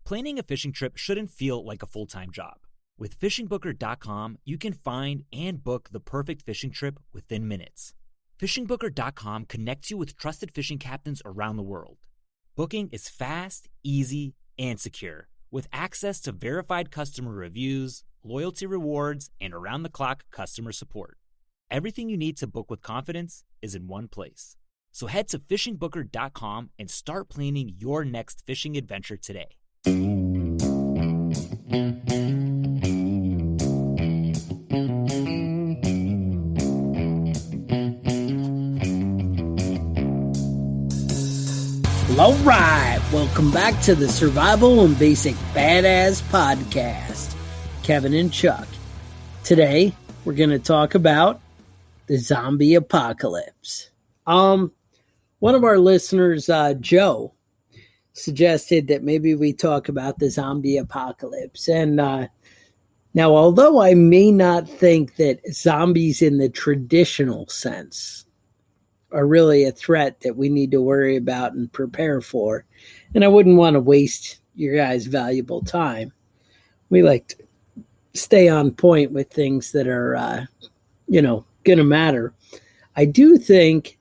Planning a fishing trip shouldn't feel like a full-time job. With FishingBooker.com, you can find and book the perfect fishing trip within minutes. FishingBooker.com connects you with trusted fishing captains around the world. Booking is fast, easy, and secure, with access to verified customer reviews, loyalty rewards, and around-the-clock customer support. Everything you need to book with confidence is in one place. So head to FishingBooker.com and start planning your next fishing adventure today. All right, welcome back to the Survival and Basic Badass Podcast. Kevin and Chuck. Today, we're going to talk about the zombie apocalypse. One of our listeners, Joe, suggested that maybe we talk about the zombie apocalypse. And now, although I may not think that zombies in the traditional sense are really a threat that we need to worry about and prepare for, and I wouldn't want to waste your guys' valuable time, we like to stay on point with things that are, going to matter. I do think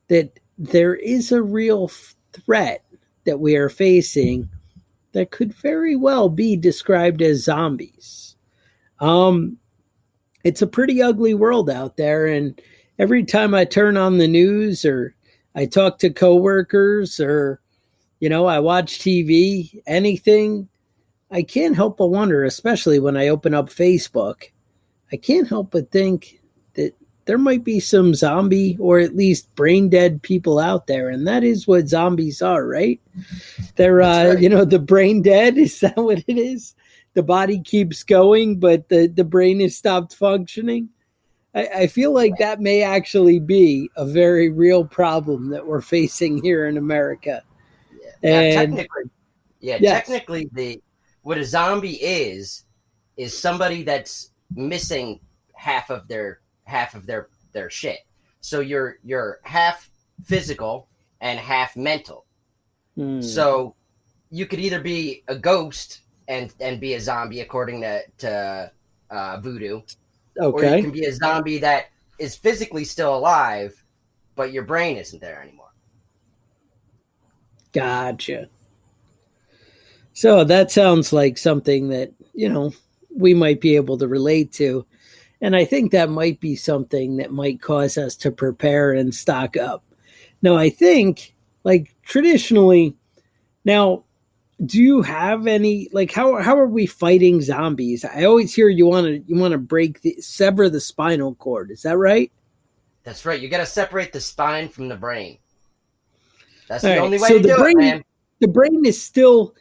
that there is a real threat that we are facing that could very well be described as zombies. It's a pretty ugly world out there, and every time I turn on the news or I talk to coworkers or, I watch TV, anything, I can't help but wonder, especially when I open up Facebook, I can't help but think that there might be some zombie or at least brain dead people out there. And that is what zombies are, right? They're, right. The brain dead. Is that what it is? The body keeps going, but the brain has stopped functioning. I feel like that may actually be a very real problem that we're facing here in America. Yeah. Technically, what a zombie is somebody that's missing half of their shit. So you're half physical and half mental. So you could either be a ghost and be a zombie according to voodoo. Okay. Or you can be a zombie that is physically still alive, but your brain isn't there anymore. Gotcha. So that sounds like something that, we might be able to relate to. And I think that might be something that might cause us to prepare and stock up. Now, I think, traditionally, now, do you have any, how are we fighting zombies? I always hear you want to sever the spinal cord. Is that right? That's right. You got to separate the spine from the brain. That's all the right. only way so to do it, man. The brain is still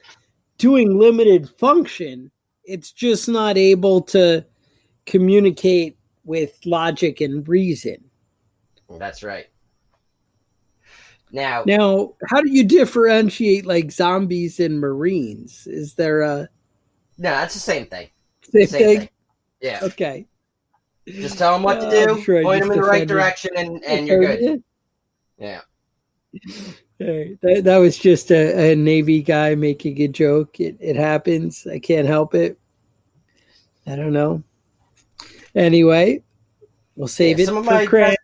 doing limited function. It's just not able to communicate with logic and reason. That's right. Now, how do you differentiate zombies and Marines? Is there a... No, that's the same thing. Same thing? Yeah. Okay. Just tell them what to do, point them in the right direction, and you're good. Yeah. That was just a Navy guy making a joke. It happens. I can't help it. I don't know. Anyway, we'll save it some of for my brain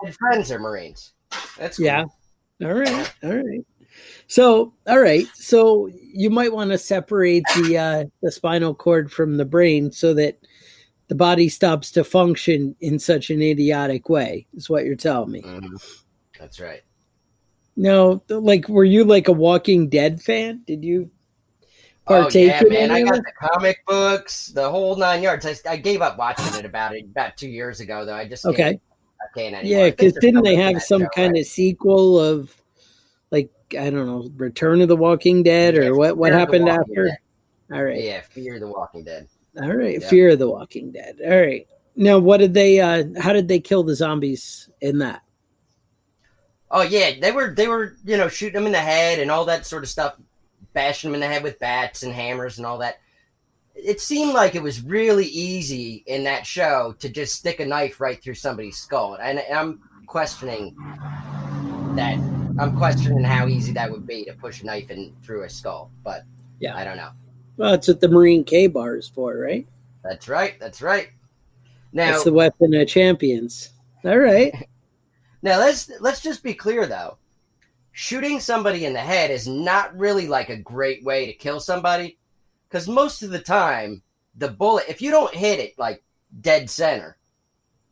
dead friends are Marines. That's cool. Yeah. All right. So, all right. So you might want to separate the spinal cord from the brain so that the body stops to function in such an idiotic way, is what you're telling me. Mm-hmm. That's right. Now, were you a Walking Dead fan? Did you partake in man. I got it? the comic books, the whole 9 yards. I gave up watching it about 2 years ago, though. I just can't anymore. Yeah, because didn't they have some kind of sequel of, I don't know, Return of the Walking Dead, or what happened after? Dead. All right. Yeah, Fear the Walking Dead. All right, yep. Fear of the Walking Dead. All right. Now, what did they? How did they kill the zombies in that? Oh yeah, they were shooting them in the head and all that sort of stuff, bashing them in the head with bats and hammers and all that. It seemed like it was really easy in that show to just stick a knife right through somebody's skull, and I'm questioning that. I'm questioning how easy that would be to push a knife in through a skull, but Yeah. I don't know. Well, that's what the Marine K bar is for, right? That's right. That's right. Now, That's the weapon of champions. All right. now let's just be clear though. Shooting somebody in the head is not really like a great way to kill somebody, because most of the time the bullet, if you don't hit it like dead center,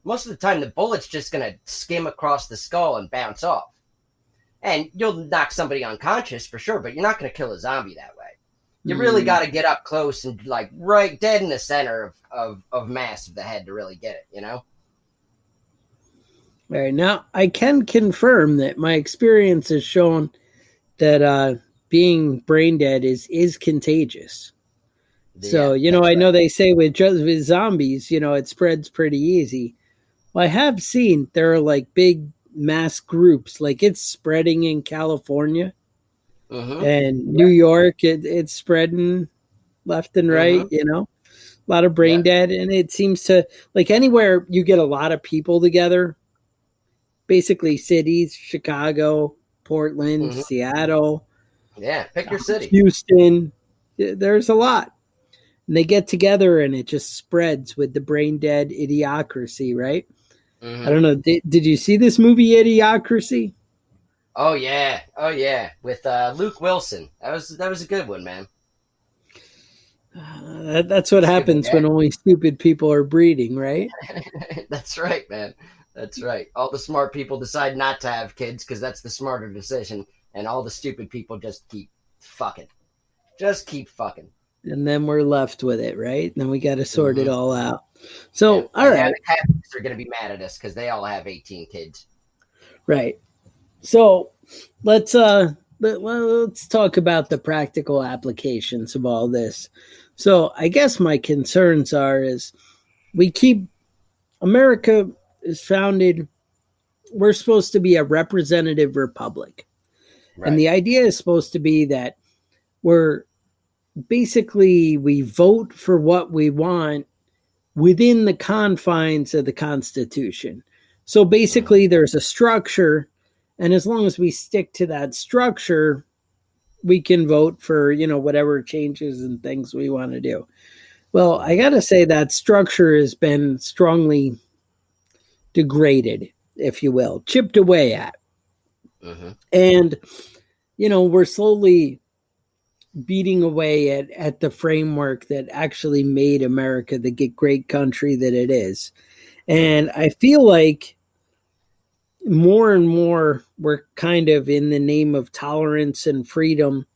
most of the time the bullet's just gonna skim across the skull and bounce off. And you'll knock somebody unconscious for sure, but you're not gonna kill a zombie that way. You really got to get up close and like right dead in the center of mass of the head to really get it, you know? All right. Now, I can confirm that my experience has shown that being brain dead is contagious. So, I know they say with zombies, it spreads pretty easy. Well, I have seen there are like big mass groups, like it's spreading in California. And New York, it's spreading left and right, a lot of brain dead. And it seems to, like, anywhere you get a lot of people together, basically cities, Chicago, Portland, Seattle. Yeah, pick your city. Houston, there's a lot. And they get together and it just spreads with the brain dead idiocracy, right? I don't know. Did you see this movie, Idiocracy? Oh yeah, with Luke Wilson. That was a good one, man. That's what happens when only stupid people are breeding, right? That's right, man. That's right. All the smart people decide not to have kids because that's the smarter decision, and all the stupid people just keep fucking. Just keep fucking. And then we're left with it, right? And then we got to sort it all out. So, all right. The Catholics are going to be mad at us because they all have 18 kids. Right. So let's talk about the practical applications of all this. So I guess my concerns is America is founded, we're supposed to be a representative republic. Right. And the idea is supposed to be that we vote for what we want within the confines of the Constitution. So basically there's a structure. And as long as we stick to that structure, we can vote for, whatever changes and things we want to do. Well, I got to say that structure has been strongly degraded, if you will, chipped away at. And, we're slowly beating away at the framework that actually made America the great country that it is. And I feel like more and more, we're kind of in the name of tolerance and freedom.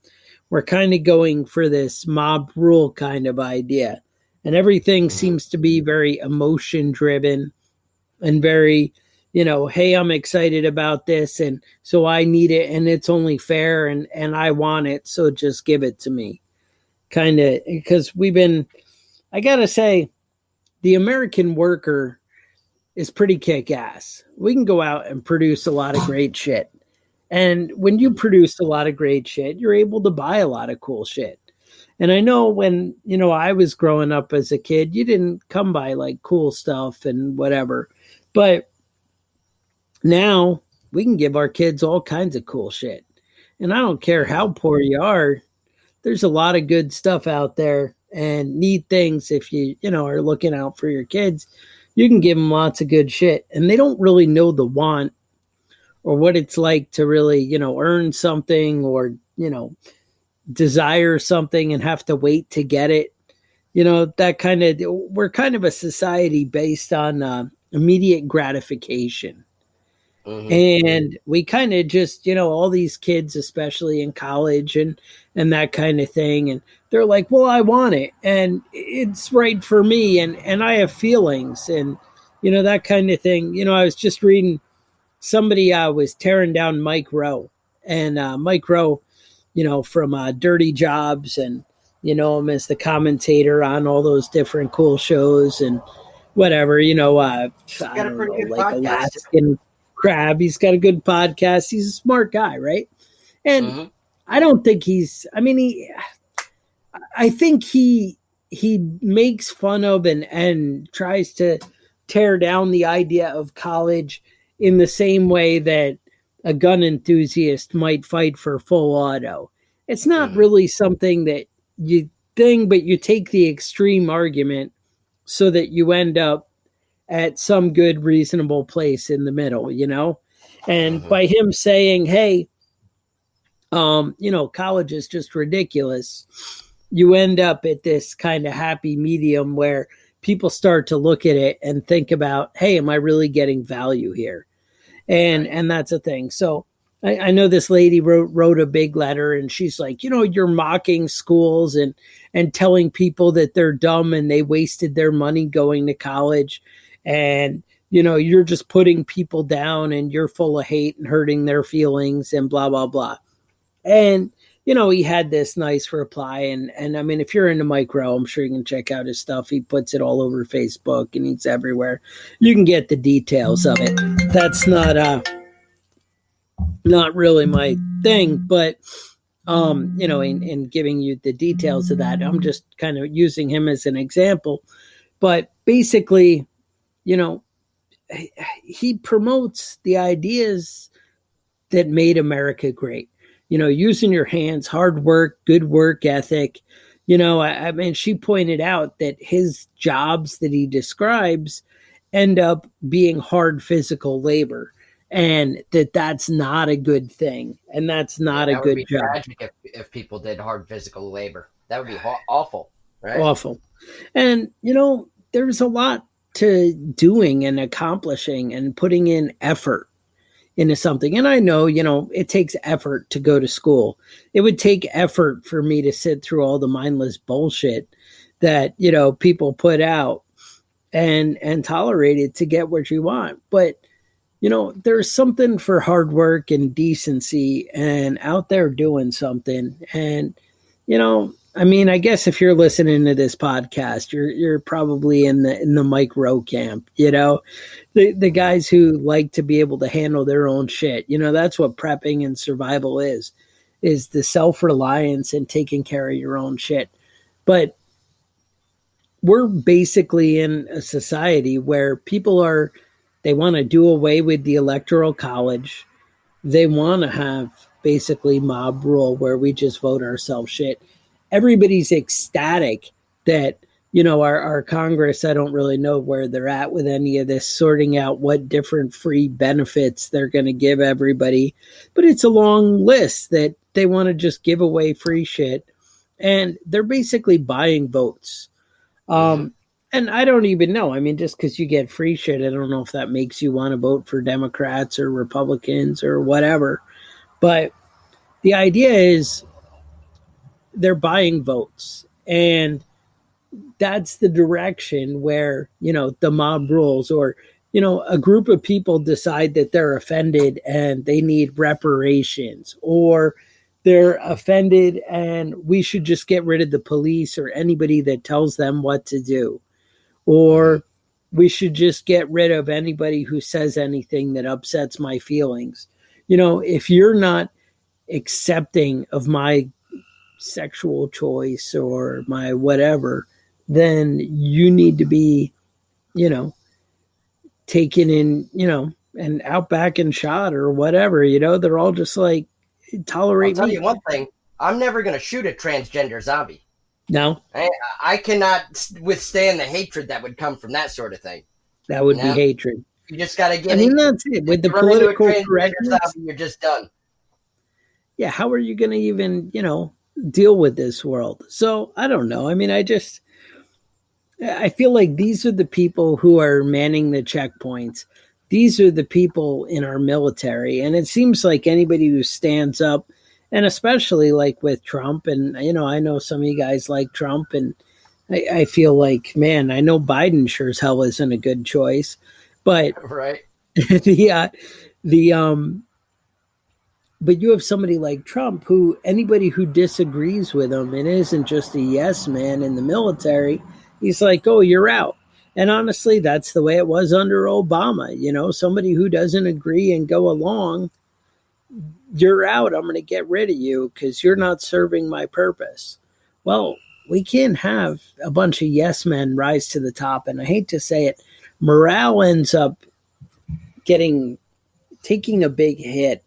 We're kind of going for this mob rule kind of idea. And everything seems to be very emotion driven and very, hey, I'm excited about this. And so I need it and it's only fair and I want it. So just give it to me. Kind of, because I got to say, the American worker is pretty kick-ass. We can go out and produce a lot of great shit. And when you produce a lot of great shit, you're able to buy a lot of cool shit. And I know when, I was growing up as a kid, you didn't come by like cool stuff and whatever. But now we can give our kids all kinds of cool shit. And I don't care how poor you are. There's a lot of good stuff out there and neat things if you, are looking out for your kids. You can give them lots of good shit, and they don't really know the want or what it's like to really, earn something or, desire something and have to wait to get it. We're kind of a society based on immediate gratification. And we kind of just, all these kids, especially in college and that kind of thing. And they're like, well, I want it and it's right for me. And I have feelings and, that kind of thing. I was just reading somebody was tearing down Mike Rowe and Mike Rowe, from Dirty Jobs and, him as the commentator on all those different cool shows and whatever, I don't know, like Alaskan Crab. He's got a good podcast. He's a smart guy, right? And I don't think I think he makes fun of and tries to tear down the idea of college in the same way that a gun enthusiast might fight for full auto. It's not really something that but you take the extreme argument so that you end up at some good, reasonable place in the middle, And by him saying, hey, college is just ridiculous, you end up at this kind of happy medium where people start to look at it and think about, hey, am I really getting value here? And that's a thing. So I know this lady wrote a big letter, and she's like, you're mocking schools and telling people that they're dumb and they wasted their money going to college. And, you're just putting people down and you're full of hate and hurting their feelings and blah, blah, blah. And, he had this nice reply. And I mean, if you're into Mike Rowe, I'm sure you can check out his stuff. He puts it all over Facebook and he's everywhere. You can get the details of it. That's not really my thing, but, in giving you the details of that, I'm just kind of using him as an example. But basically, he promotes the ideas that made America great. Using your hands, hard work, good work ethic. I mean, she pointed out that his jobs that he describes end up being hard physical labor, and that's not a good thing. And that's not a good job. That would be tragic if people did hard physical labor. That would be awful, right? Awful. And, there's a lot to doing and accomplishing and putting in effort into something. And I know, it takes effort to go to school. It would take effort for me to sit through all the mindless bullshit that, people put out and tolerate it to get what you want. But, there's something for hard work and decency and out there doing something. And, I mean, I guess if you're listening to this podcast, you're probably in the Mike Rowe camp, the guys who like to be able to handle their own shit. That's what prepping and survival is the self-reliance and taking care of your own shit. But we're basically in a society where people they want to do away with the electoral college. They want to have basically mob rule where we just vote ourselves shit. Everybody's ecstatic that, our Congress, I don't really know where they're at with any of this, sorting out what different free benefits they're going to give everybody. But it's a long list that they want to just give away free shit. And they're basically buying votes. And I don't even know. I mean, just because you get free shit, I don't know if that makes you want to vote for Democrats or Republicans or whatever. But the idea is, they're buying votes, and that's the direction where, the mob rules, or, a group of people decide that they're offended and they need reparations, or they're offended and we should just get rid of the police or anybody that tells them what to do, or we should just get rid of anybody who says anything that upsets my feelings. If you're not accepting of my sexual choice or my whatever, then you need to be, taken in, and out back and shot or whatever. They're all just like, tolerate me. I'll tell you one thing. I'm never going to shoot a transgender zombie. No. I cannot withstand the hatred that would come from that sort of thing. That would be hatred. You just got to get that's it. With the political correctness, zombie, you're just done. Yeah, how are you going to even, deal with this world? So I don't know. I mean, I feel like these are the people who are manning the checkpoints. These are the people in our military. And it seems like anybody who stands up, and especially like with Trump, and, I know some of you guys like Trump, and I feel like, man, I know Biden sure as hell isn't a good choice, but right. But you have somebody like Trump who, anybody who disagrees with him and isn't just a yes man in the military, he's like, oh, you're out. And honestly, that's the way it was under Obama. Somebody who doesn't agree and go along, you're out. I'm going to get rid of you because you're not serving my purpose. Well, we can't have a bunch of yes men rise to the top. And I hate to say it, morale ends up taking a big hit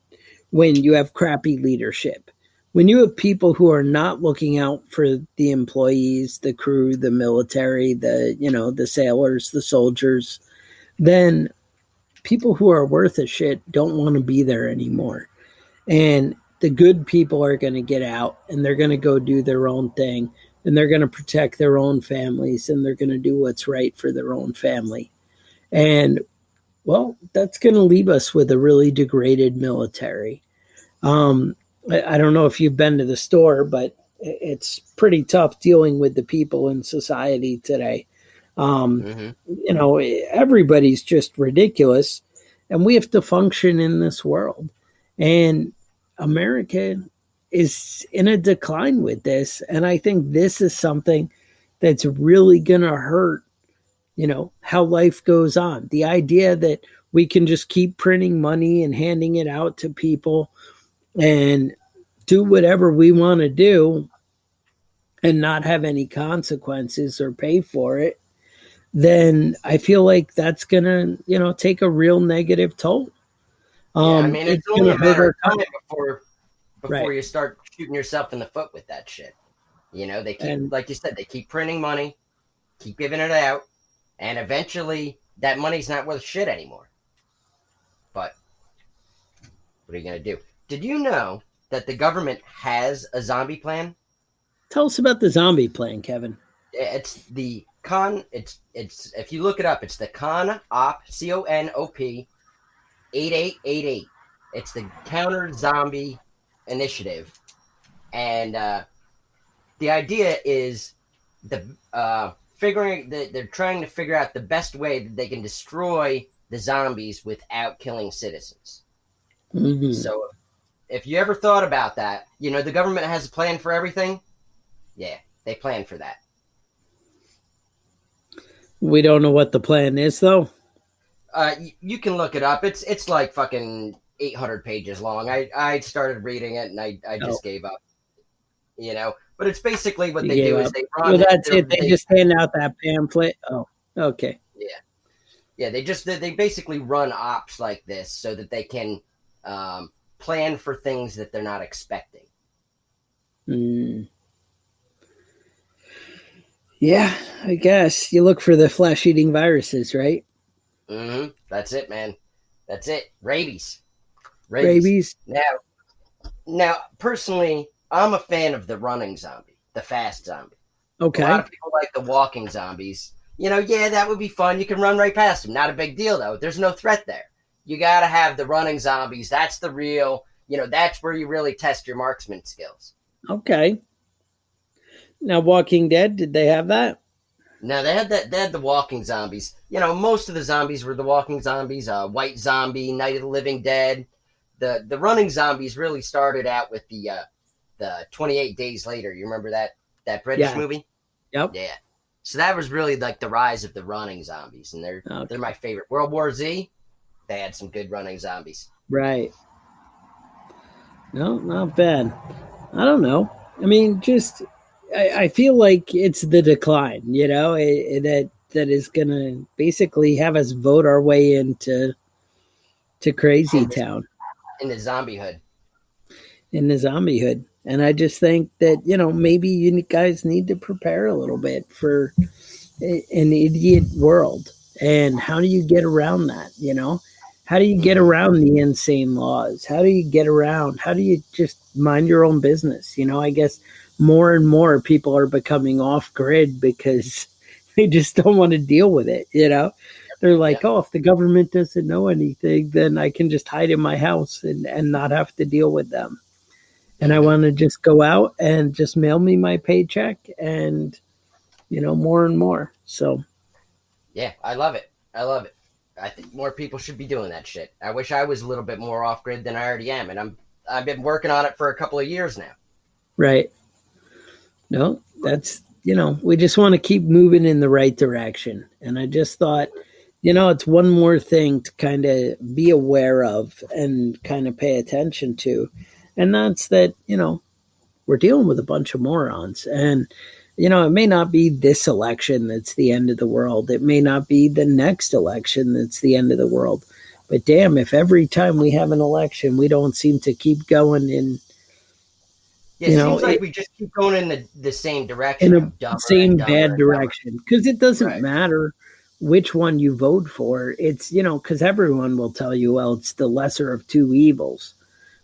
when you have crappy leadership. when you have people who are not looking out for the employees, the crew, the military, the sailors, the soldiers, then people who are worth a shit don't want to be there anymore. And the good people are going to get out and they're going to go do their own thing and they're going to protect their own families and they're going to do what's right for their own family. And, well, that's going to leave us with a really degraded military. I don't know if you've been to the store, but it's pretty tough dealing with the people in society today. Everybody's just ridiculous and we have to function in this world. And America is in a decline with this. And I think this is something that's really going to hurt, how life goes on. The idea that we can just keep printing money and handing it out to people and do whatever we want to do and not have any consequences or pay for it, then I feel like that's going to, take a real negative toll. It's only a matter of time before you start shooting yourself in the foot with that shit. They keep, like you said, they keep printing money, keep giving it out, and eventually that money's not worth shit anymore. But what are you going to do? Did you know that the government has a zombie plan? Tell us about the zombie plan, Kevin. It's the it's if you look it up, it's the CONOP, CONOP 8888. It's the counter zombie initiative. And the idea is they're trying to figure out the best way that they can destroy the zombies without killing citizens. Mm-hmm. So if you ever thought about that, the government has a plan for everything. Yeah, they plan for that. We don't know what the plan is, though. You can look it up. It's like fucking 800 pages long. I started reading it and I just gave up. But it's basically what they do is they run. Well, that's it. They just hand out that pamphlet. Oh, okay. Yeah. They basically run ops like this so that they can plan for things that they're not expecting. Yeah, I guess you look for the flesh-eating viruses, right? Mm-hmm. That's it, man. That's it. Rabies. Now, personally, I'm a fan of the running zombie, the fast zombie. Okay. A lot of people like the walking zombies. That would be fun. You can run right past them. Not a big deal, though. There's no threat there. You got to have the running zombies. That's the real, that's where you really test your marksman skills. Okay. Now, Walking Dead, did they have that? No, they had the walking zombies. Most of the zombies were the walking zombies. White Zombie, Night of the Living Dead. The running zombies really started out with the 28 Days Later. You remember that British movie? Yep. Yeah. So that was really like the rise of the running zombies, and they're my favorite. World War Z, they had some good running zombies. Right. No, not bad. I don't know. I mean, I feel like it's the decline, that is going to basically have us vote our way into crazy town. In the zombie hood. And I just think that, maybe you guys need to prepare a little bit for an idiot world. And how do you get around that, How do you get around the insane laws? How do you just mind your own business? I guess more and more people are becoming off grid because they just don't want to deal with it. They're like, if the government doesn't know anything, then I can just hide in my house and not have to deal with them. And I want to just go out and just mail me my paycheck and, more and more. So. Yeah, I love it. I think more people should be doing that shit. I wish I was a little bit more off grid than I already am. And I've been working on it for a couple of years now. Right. No, that's, we just want to keep moving in the right direction. And I just thought, it's one more thing to kind of be aware of and kind of pay attention to. And that's that, we're dealing with a bunch of morons. And, it may not be this election that's the end of the world. It may not be the next election that's the end of the world. But damn, if every time we have an election, we don't seem to keep going in Yeah, You it know, seems like we just keep going in the same in direction a of dumber same and dumber bad and dumber. direction, because it doesn't Right. matter which one you vote for. It's, because everyone will tell you, well, it's the lesser of two evils.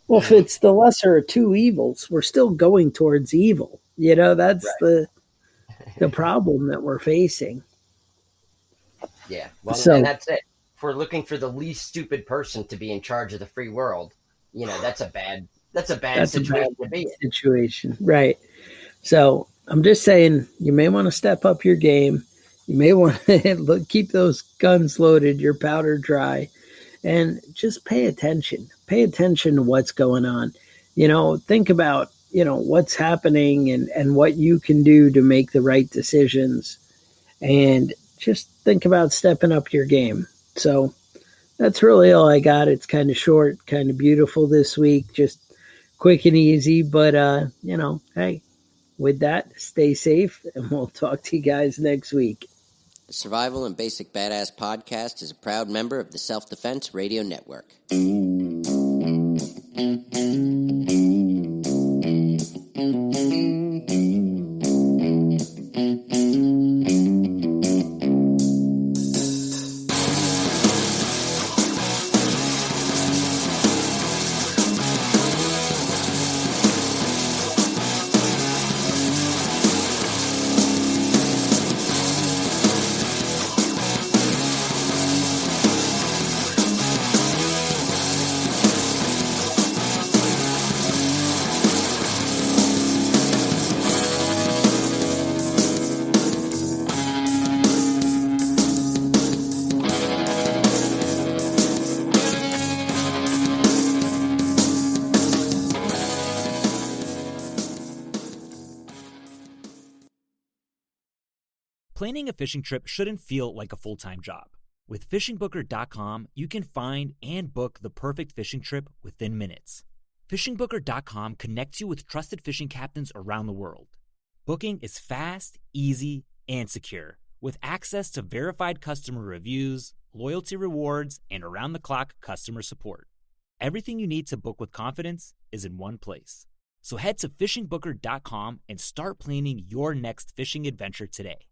Well, if Mhm. it's the lesser of two evils, we're still going towards evil. That's the problem that we're facing. Yeah, well, So and that's it. If we're looking for the least stupid person to be in charge of the free world, that's a bad situation to be in. situation, right? So I'm just saying, you may want to step up your game. You may want to keep those guns loaded, your powder dry, and just pay attention. Pay attention to what's going on. Think about what's happening and what you can do to make the right decisions, and just think about stepping up your game. So that's really all I got. It's kind of short, kind of beautiful this week, just quick and easy. But hey, with that, stay safe, and we'll talk to you guys next week. The Survival and Basic Badass podcast is a proud member of the Self-Defense Radio Network. Planning a fishing trip shouldn't feel like a full-time job. With FishingBooker.com, you can find and book the perfect fishing trip within minutes. FishingBooker.com connects you with trusted fishing captains around the world. Booking is fast, easy, and secure, with access to verified customer reviews, loyalty rewards, and around-the-clock customer support. Everything you need to book with confidence is in one place. So head to FishingBooker.com and start planning your next fishing adventure today.